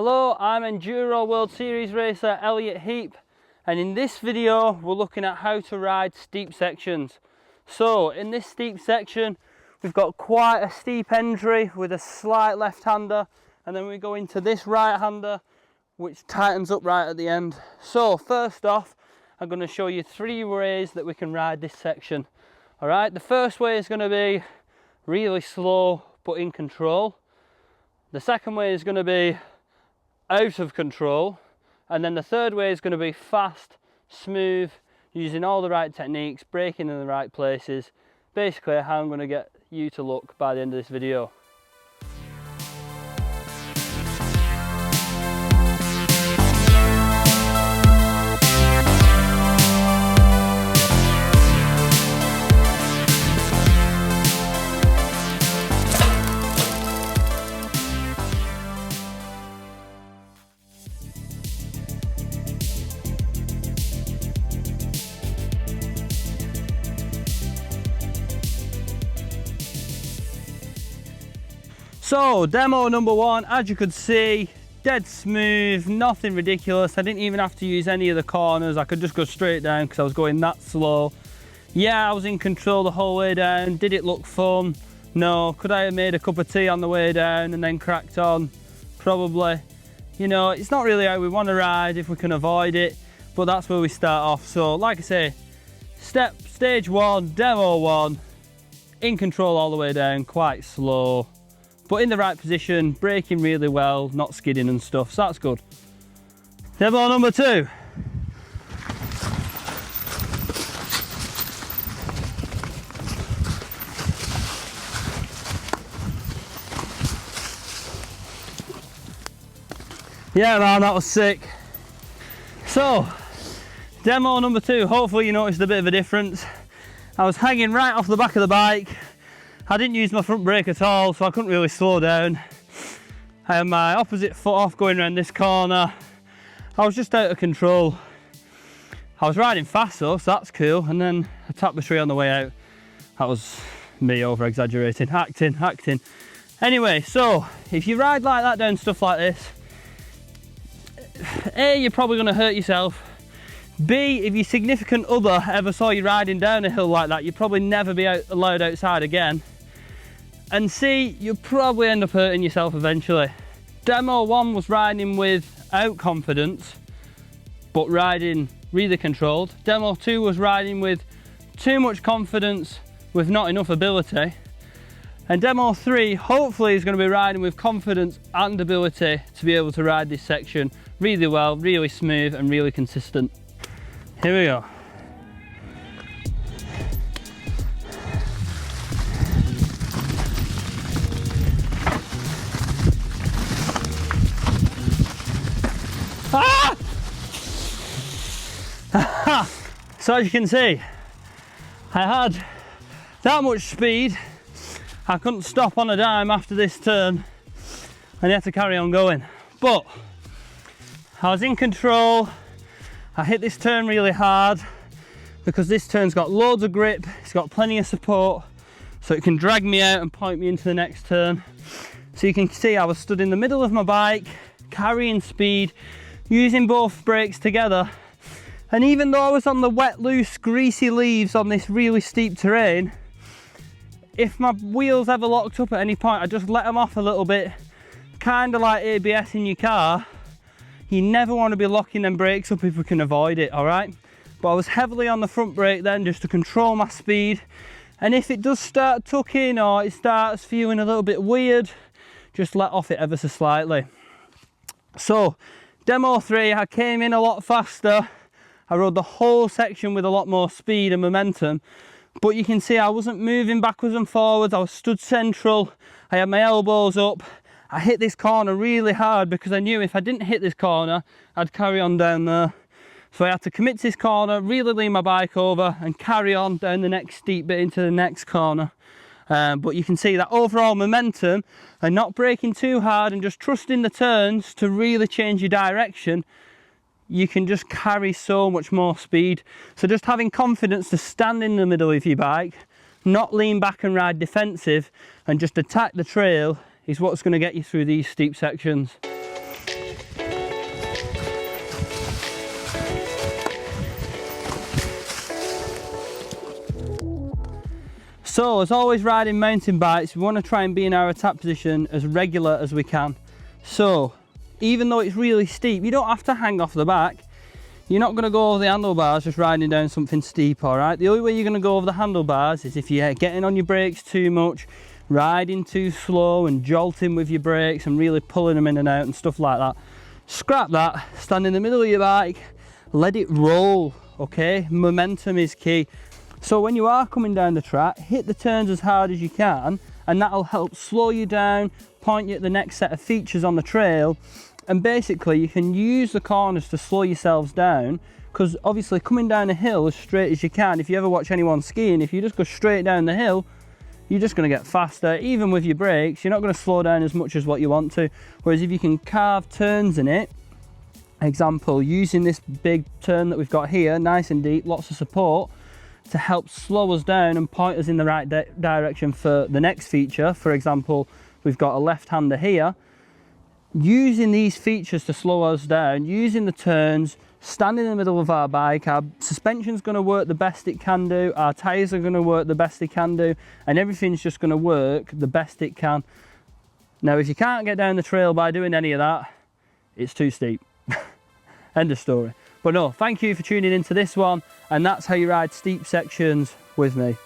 Hello, I'm Enduro World Series racer Elliott Heap, and in this video we're looking at how to ride steep sections. So in this steep section we've got quite a steep entry with a slight left-hander, and then we go into this right-hander which tightens up right at the end. So first off, I'm going to show you 3 ways that we can ride this section. Alright, the first way is going to be really slow but in control. The second way is going to be out of control, and then the third way is going to be fast, smooth, using all the right techniques, braking in the right places. Basically how I'm going to get you to look by the end of this video. So demo number 1, as you could see, dead smooth, nothing ridiculous. I didn't even have to use any of the corners. I could just go straight down because I was going that slow. Yeah, I was in control the whole way down. Did it look fun? No. Could I have made a cup of tea on the way down and then cracked on? Probably. You know, it's not really how we want to ride if we can avoid it, but that's where we start off. So like I say, stage 1, demo 1, in control all the way down, quite slow, but in the right position, braking really well, not skidding and stuff, so that's good. Demo number 2. Yeah man, that was sick. So, demo number 2, hopefully you noticed a bit of a difference. I was hanging right off the back of the bike. I didn't use my front brake at all, so I couldn't really slow down. I had my opposite foot off going around this corner. I was just out of control. I was riding fast though, so that's cool. And then I tapped the tree on the way out. That was me over exaggerating, acting. Anyway, so if you ride like that down stuff like this, A, you're probably gonna hurt yourself. B, if your significant other ever saw you riding down a hill like that, you'd probably never be allowed outside again. And C, you'll probably end up hurting yourself eventually. Demo 1 was riding without confidence, but riding really controlled. Demo 2 was riding with too much confidence with not enough ability. And demo 3, hopefully, is going to be riding with confidence and ability to be able to ride this section really well, really smooth and really consistent. Here we go. Ah! So as you can see, I had that much speed. I couldn't stop on a dime after this turn and I had to carry on going. But I was in control. I hit this turn really hard because this turn's got loads of grip, it's got plenty of support, so it can drag me out and point me into the next turn. So you can see I was stood in the middle of my bike, carrying speed, using both brakes together. And even though I was on the wet, loose, greasy leaves on this really steep terrain, if my wheels ever locked up at any point, I just let them off a little bit, kind of like ABS in your car. You never want to be locking them brakes up if we can avoid it, all right? But I was heavily on the front brake then just to control my speed. And if it does start tucking or it starts feeling a little bit weird, just let off it ever so slightly. So, demo 3, I came in a lot faster. I rode the whole section with a lot more speed and momentum. But you can see I wasn't moving backwards and forwards. I was stood central. I had my elbows up. I hit this corner really hard because I knew if I didn't hit this corner, I'd carry on down there. So I had to commit to this corner, really lean my bike over and carry on down the next steep bit into the next corner. But you can see that overall momentum and not braking too hard and just trusting the turns to really change your direction, you can just carry so much more speed. So just having confidence to stand in the middle of your bike, not lean back and ride defensive and just attack the trail is what's going to get you through these steep sections. So as always riding mountain bikes, we want to try and be in our attack position as regular as we can. So even though it's really steep, you don't have to hang off the back. You're not going to go over the handlebars just riding down something steep, all right? The only way you're going to go over the handlebars is if you're getting on your brakes too much, riding too slow and jolting with your brakes and really pulling them in and out and stuff like that. Scrap that, stand in the middle of your bike, let it roll, okay? Momentum is key. So when you are coming down the track, hit the turns as hard as you can, and that'll help slow you down, point you at the next set of features on the trail, and basically you can use the corners to slow yourselves down, because obviously coming down a hill as straight as you can, if you ever watch anyone skiing, if you just go straight down the hill, you're just going to get faster. Even with your brakes, you're not going to slow down as much as what you want to. Whereas if you can carve turns in it, example, using this big turn that we've got here, nice and deep, lots of support, to help slow us down and point us in the right direction for the next feature. For example, we've got a left-hander here. Using these features to slow us down, using the turns, standing in the middle of our bike, our suspension's going to work the best it can do, our tyres are going to work the best they can do, and everything's just going to work the best it can. Now, if you can't get down the trail by doing any of that, it's too steep. End of story. But no, thank you for tuning into this one, and that's how you ride steep sections with me.